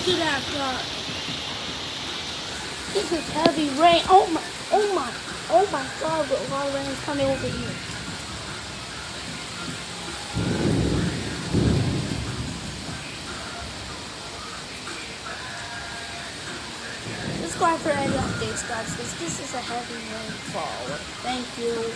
to that God. This is heavy rain. Oh my God, a lot of rain is coming over here. Subscribe for any updates, guys, because this is a heavy rainfall. Thank you.